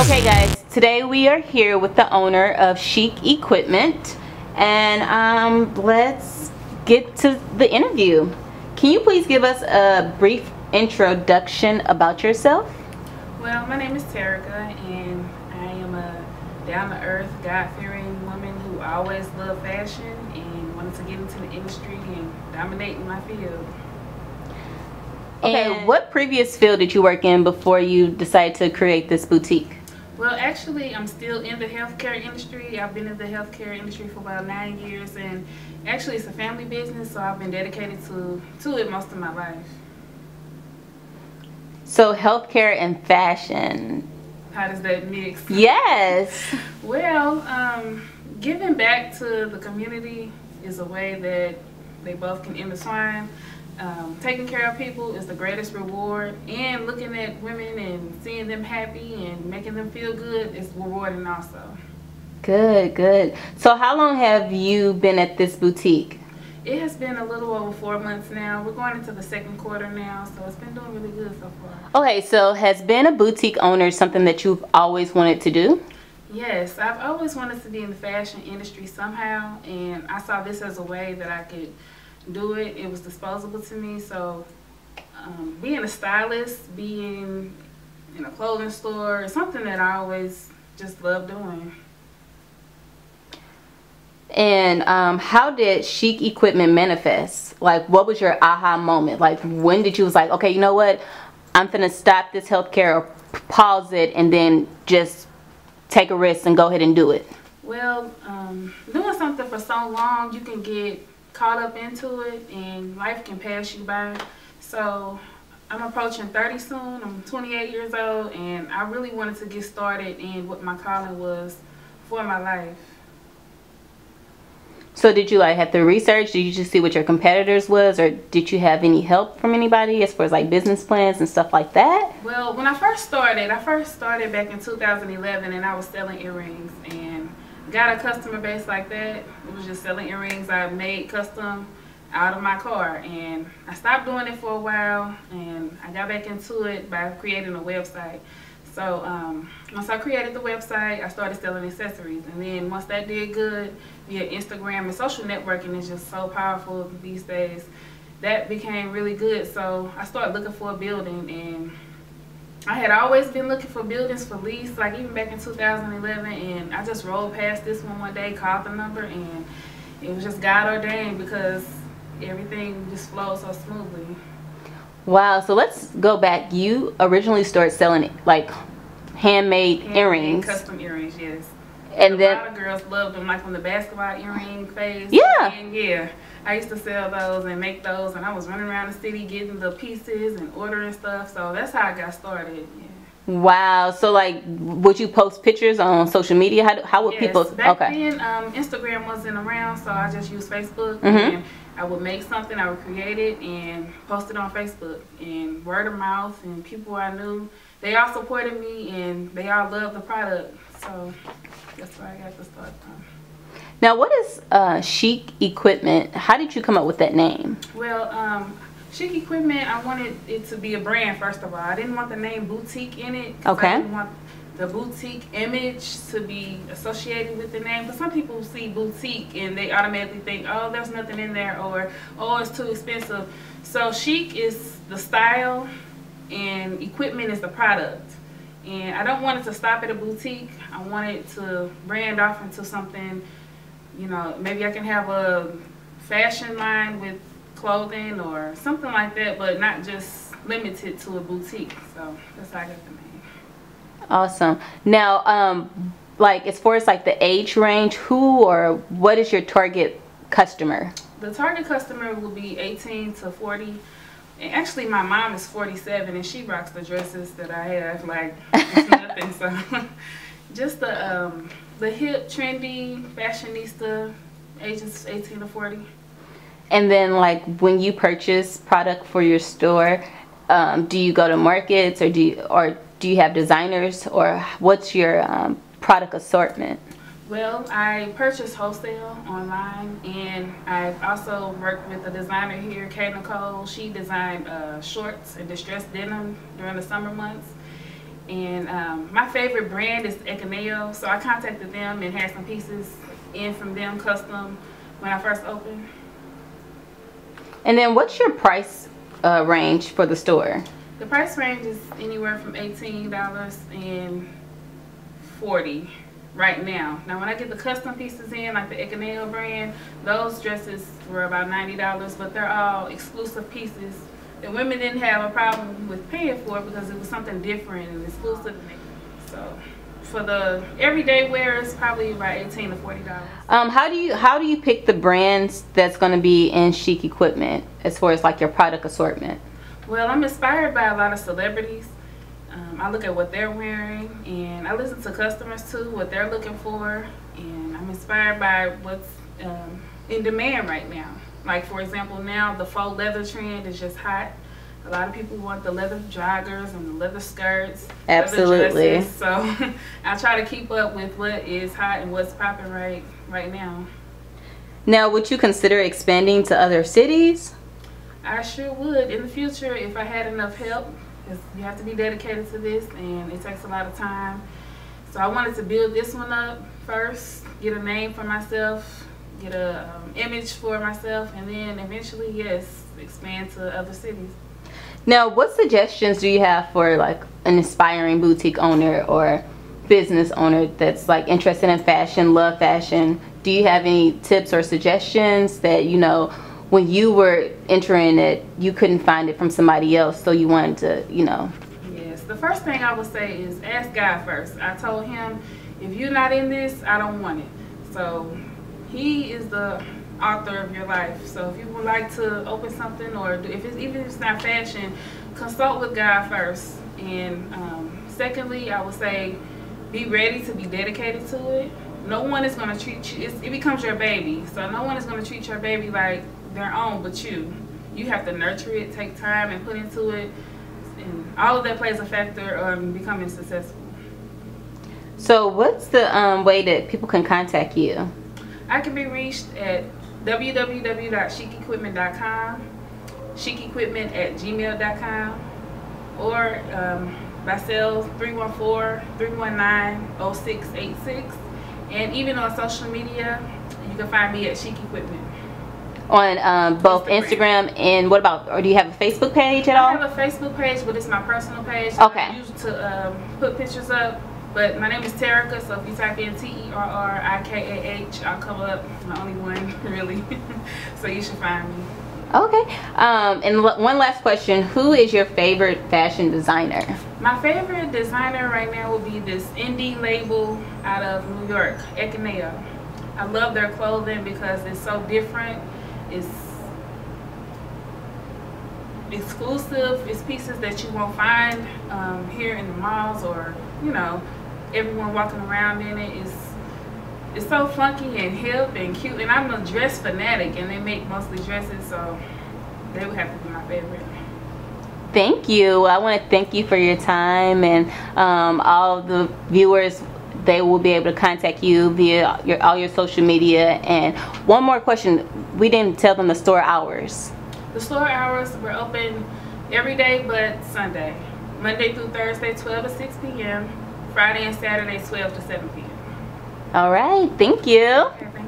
Okay guys, today we are here with the owner of Chic Equipment, and let's get to the interview. Can you please give us a brief introduction about yourself? Well, my name is Terica, and I am a down-to-earth, God-fearing woman who always loved fashion and wanted to get into the industry and dominate in my field. Okay, what previous field did you work in before you decided to create this boutique? Well, actually, I'm still in the healthcare industry. I've been in the healthcare industry for about 9 years, and actually it's a family business, so I've been dedicated to it most of my life. So healthcare and fashion. How does that mix? Yes. Well, giving back to the community is a way that they both can intertwine. Taking care of people is the greatest reward, and looking at women and seeing them happy and making them feel good is rewarding also. Good, good. So how long have you been at this boutique? It has been a little over 4 months now. We're going into the second quarter now, so it's been doing really good so far. Okay, so has being a boutique owner something that you've always wanted to do? Yes, I've always wanted to be in the fashion industry somehow, and I saw this as a way that I could do it. It was disposable to me, so being a stylist, being in a clothing store is something that I always just love doing. And how did Chic Equipment manifest? Like, what was your aha moment? Like, when did you was like, okay, you know what, I'm finna stop this healthcare, or pause it, and then just take a risk and go ahead and do it? Well, doing something for so long, you can get caught up into it and life can pass you by. So I'm approaching 30 soon. I'm 28 years old, and I really wanted to get started in what my calling was for my life. So did you like have to research? Did you just see what your competitors was, or did you have any help from anybody as far as like business plans and stuff like that? Well, when I first started back in 2011, and I was selling earrings, and got a customer base like that. It was just selling earrings I made custom out of my car, and I stopped doing it for a while, and I got back into it by creating a website. So once I created the website, I started selling accessories, and then once that did good via Instagram, and social networking is just so powerful these days, that became really good. So I started looking for a building, and I had always been looking for buildings for lease, like even back in 2011, and I just rolled past this one day, called the number, and it was just God ordained because everything just flowed so smoothly. Wow, so let's go back. You originally started selling like handmade earrings. Custom earrings, yes. And then a lot of girls loved them, like from the basketball earring phase. Yeah. And yeah, I used to sell those and make those, and I was running around the city getting the pieces and ordering stuff. So that's how I got started. Yeah. Wow. So like, would you post pictures on social media? How would people? Back then, Instagram wasn't around, so I just used Facebook. And I would make something, I would create it and post it on Facebook, and word of mouth, and people I knew, they all supported me and they all loved the product. So that's where I got to start from. Now, what is Chic Equipment? How did you come up with that name? Well, Chic Equipment, I wanted it to be a brand, first of all. I didn't want the name boutique in it. Okay. I didn't want the boutique image to be associated with the name. Because some people see boutique and they automatically think, oh, there's nothing in there, or oh, it's too expensive. So Chic is the style and equipment is the product. And I don't want it to stop at a boutique. I want it to brand off into something, you know, maybe I can have a fashion line with clothing or something like that, but not just limited to a boutique. So that's how I got the name. Awesome. Now, like as far as like the age range, who or what is your target customer? The target customer will be 18 to 40. And actually, my mom is 47, and she rocks the dresses that I have. Like it's nothing. So just the hip, trendy, fashionista, ages 18 to 40. And then, like when you purchase product for your store, do you go to markets, or do you have designers, or what's your product assortment? Well, I purchase wholesale online, and I've also worked with a designer here, Nicole. She designed shorts and distressed denim during the summer months. And my favorite brand is Ekaneo, so I contacted them and had some pieces in from them custom when I first opened. And then what's your price range for the store? The price range is anywhere from $18 and $40 right now. Now when I get the custom pieces in, like the Ekaneo brand, those dresses were about $90, but they're all exclusive pieces that women didn't have a problem with paying for because it was something different and exclusive. So for the everyday wear, it's probably about $18 to $40. How do you pick the brands that's going to be in Chic equipment as far as like your product assortment? Well, I'm inspired by a lot of celebrities. I look at what they're wearing, and I listen to customers too, what they're looking for, and I'm inspired by what's in demand right now. Like for example, now the faux leather trend is just hot. A lot of people want the leather joggers and the leather skirts, absolutely. Leather dresses. So I try to keep up with what is hot and what's popping right now. Now, would you consider expanding to other cities? I sure would in the future if I had enough help, because you have to be dedicated to this and it takes a lot of time. So I wanted to build this one up first, get a name for myself, get a image for myself, and then eventually, yes, expand to other cities. Now, what suggestions do you have for like an aspiring boutique owner or business owner that's like interested in fashion, love fashion? Do you have any tips or suggestions that, you know, when you were entering it, you couldn't find it from somebody else, so you wanted to, you know? Yes, the first thing I would say is ask God first. I told him, if you're not in this, I don't want it. So he is the author of your life. So if you would like to open something, or if it's, even if it's not fashion, consult with God first. And secondly, I would say be ready to be dedicated to it. No one is going to treat you, it becomes your baby, so no one is going to treat your baby like their own but you. You have to nurture it, take time and put into it, and all of that plays a factor on becoming successful. So what's the way that people can contact you? I can be reached at www.chicequipment.com, chicequipment@gmail.com, or by cell 314-319-0686. And even on social media, you can find me at Chic Equipment. On both Instagram and what about, or do you have a Facebook page at all? I have a Facebook page, but it's my personal page. Okay. I use it to put pictures up. But my name is Terica, so if you type in TERRIKAH, I'll come up. I'm the only one, really. So you should find me. Okay. And one last question. Who is your favorite fashion designer? My favorite designer right now would be this indie label out of New York, Ekaneo. I love their clothing because it's so different. It's exclusive. It's pieces that you won't find here in the malls, or, you know, everyone walking around in it. It's so funky and hip and cute, and I'm a dress fanatic, and they make mostly dresses, so they would have to be my favorite. Thank you. I want to thank you for your time, and all the viewers, they will be able to contact you via all your social media. And one more question, we didn't tell them the store hours. The store hours, we're open every day but Sunday. Monday through Thursday, 12 to 6 p.m. Friday and Saturday, 12 to 7 p.m. All right, thank you. Okay, thank you.